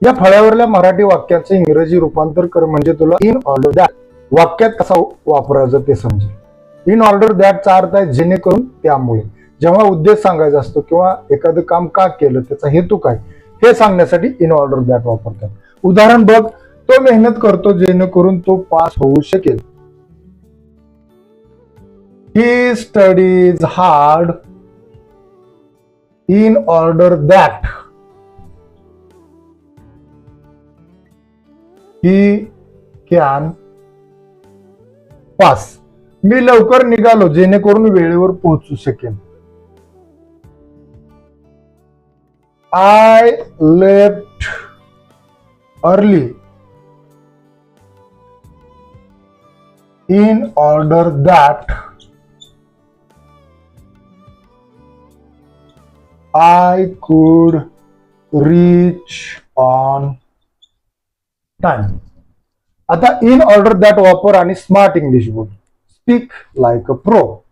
या फळ्यावरल्या मराठी वाक्याचे इंग्रजी रूपांतर कर म्हणजे तुला इन ऑर्डर दॅट वाक्यात कसा वापरायचं ते समजेल. इन ऑर्डर दॅटचा अर्थ आहे जेणेकरून, त्यामुळे. जेव्हा उद्देश सांगायचा असतो किंवा एखादं काम का केलं, त्याचा हेतू काय, हे सांगण्यासाठी इन ऑर्डर दॅट वापरतात. उदाहरण बघ, तो मेहनत करतो जेणेकरून तो पास होऊ शकेल. He studies hard in order that he can pass. मी लवकर निघालो जेणेकरून वेळेवर पोहोचू शकेल. I left early in order that I could reach on time. आता इन ऑर्डर दॅट वापर आणि स्मार्ट इंग्लिश बोल. Speak like a pro.